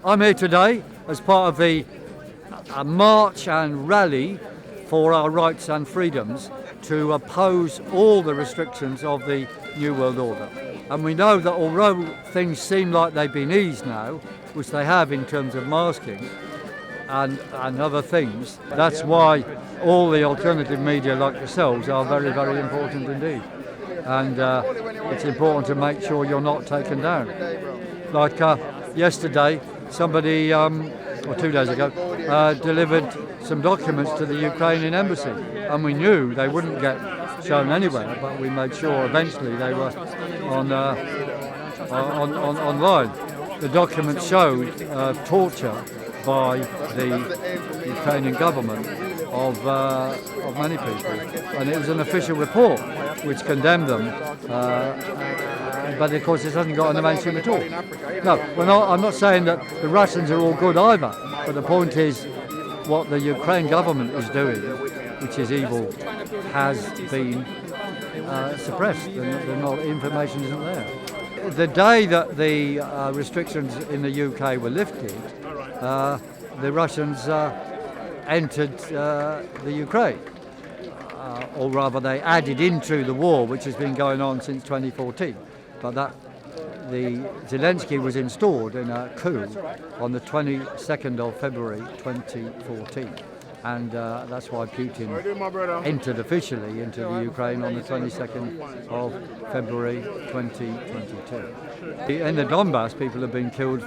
I'm here today as part of a march and rally for our rights and freedoms to oppose all the restrictions of the New World Order. And we know that although things seem like they've been eased now, which they have in terms of masking and other things, that's why all the alternative media like yourselves are very, very important indeed. And it's important to make sure you're not taken down. Like yesterday, somebody, or 2 days ago, delivered some documents to the Ukrainian embassy, and we knew they wouldn't get shown anywhere, but we made sure eventually they were online. The documents showed torture by the Ukrainian government of many people, and it was an official report which condemned them, but of course it hasn't got an mainstream at all. No, I'm not saying that the Russians are all good either, but the point is what the Ukraine government is doing, which is evil, has been suppressed. The information isn't there. The day that the restrictions in the UK were lifted, the Russians entered the Ukraine, or rather they added into the war which has been going on since 2014. But Zelensky was installed in a coup on the 22nd of February 2014. And that's why Putin entered officially into the Ukraine on the 22nd of February 2022. In the Donbass, people have been killed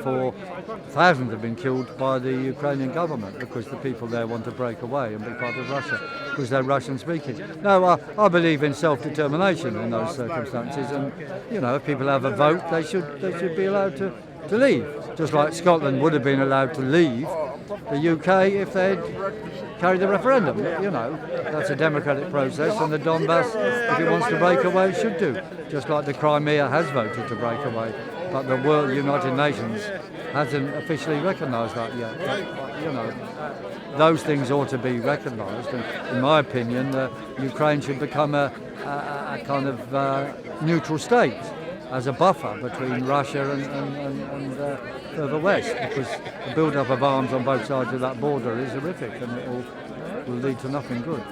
thousands have been killed by the Ukrainian government because the people there want to break away and be part of Russia because they're Russian speaking. Now, I believe in self-determination in those circumstances, and if people have a vote, they should be allowed to leave, just like Scotland would have been allowed to leave the UK if they'd carried the referendum. That's a democratic process, and the Donbass, if it wants to break away, should do, just like the Crimea has voted to break away, but the World United Nations hasn't officially recognised that yet. But, those things ought to be recognised, and in my opinion, Ukraine should become a kind of neutral state as a buffer between Russia and further west, because the build-up of arms on both sides of that border is horrific, and it will lead to nothing good.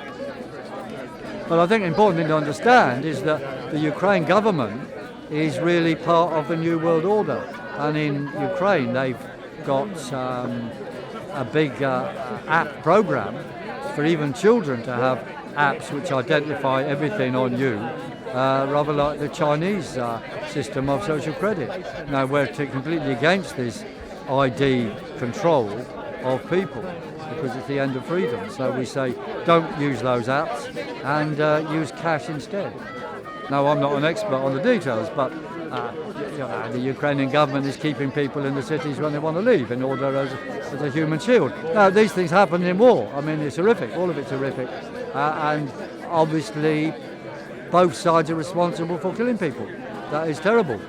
But I think the important thing to understand is that the Ukraine government is really part of the New World Order, and in Ukraine they've got a big app program for even children to have apps which identify everything on you, rather like the Chinese system of social credit. Now, we're completely against this ID control of people because it's the end of freedom. So we say don't use those apps and use cash instead. Now, I'm not an expert on the details, but the Ukrainian government is keeping people in the cities when they want to leave in order as a human shield. Now, these things happen in war. I mean, it's horrific. All of it's horrific. And obviously, both sides are responsible for killing people. That is terrible.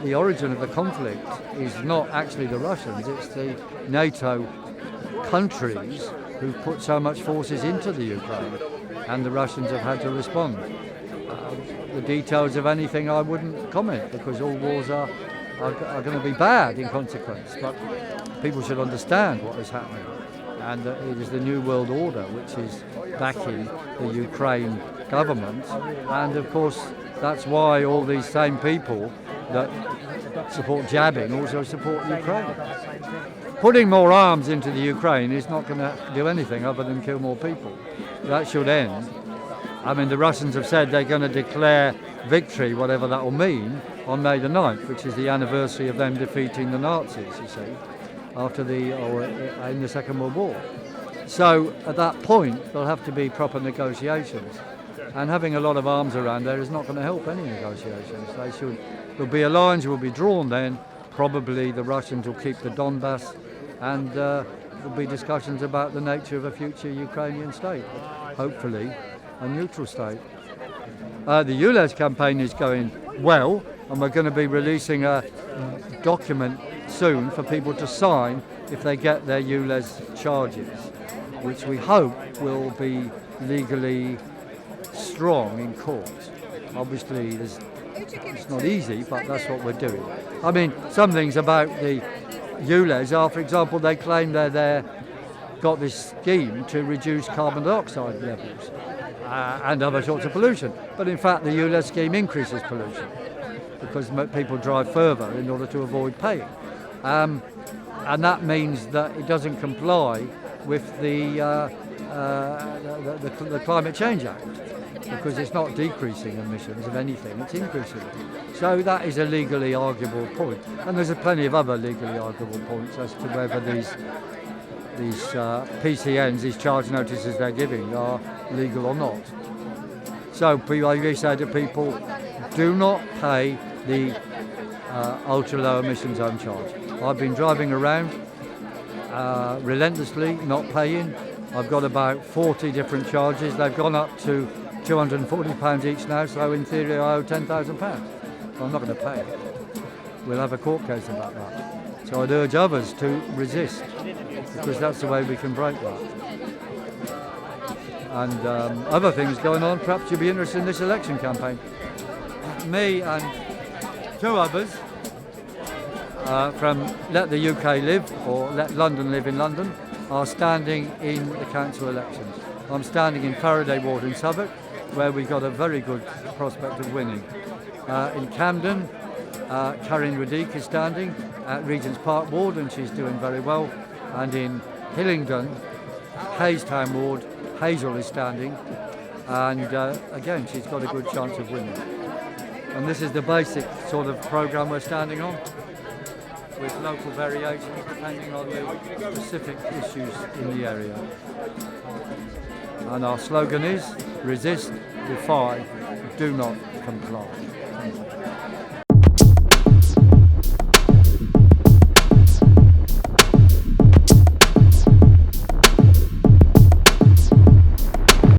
The origin of the conflict is not actually the Russians, it's the NATO countries who've put so much forces into the Ukraine, and the Russians have had to respond. The details of anything I wouldn't comment, because all wars are going to be bad in consequence, but people should understand what is happening, and it is the New World Order which is backing the Ukraine government, and of course that's why all these same people that support jabbing also support Ukraine. Putting more arms into the Ukraine is not going to do anything other than kill more people. That should end. I mean, the Russians have said they're going to declare victory, whatever that will mean, on May the 9th, which is the anniversary of them defeating the Nazis, you see, in the Second World War. So at that point, there'll have to be proper negotiations. And having a lot of arms around there is not going to help any negotiations. There'll be a lines will be drawn then. Probably the Russians will keep the Donbass, and there'll be discussions about the nature of a future Ukrainian state, hopefully a neutral state. The Ulez campaign is going well, and we're going to be releasing a document soon for people to sign if they get their Ulez charges, which we hope will be legally strong in court. Obviously, it's not easy, but that's what we're doing. I mean, some things about the Ulez are, for example, they claim got this scheme to reduce carbon dioxide levels and other sorts of pollution. But in fact, the Ulez scheme increases pollution because people drive further in order to avoid paying. And that means that it doesn't comply with the Climate Change Act, because it's not decreasing emissions of anything, it's increasing them. So that is a legally arguable point. And there's plenty of other legally arguable points as to whether these PCNs, these charge notices they're giving, are legal or not. So we say to people, do not pay the ultra low emission zone charge. I've been driving around relentlessly, not paying. I've got about 40 different charges. They've gone up to £240 each now, so in theory I owe £10,000. I'm not going to pay. We'll have a court case about that. So I'd urge others to resist, because that's the way we can break that. And other things going on, perhaps you'll be interested in this election campaign. Me and two others from Let the UK Live, or Let London Live in London, are standing in the council elections. I'm standing in Faraday Ward in Southwark, where we've got a very good prospect of winning. In Camden, Karin Radique is standing at Regent's Park Ward, and she's doing very well. And in Hillingdon, Haystown Ward, Hazel is standing, and again, she's got a good chance of winning. And this is the basic sort of programme we're standing on, with local variations depending on the specific issues in the area. And our slogan is, resist, defy, do not comply.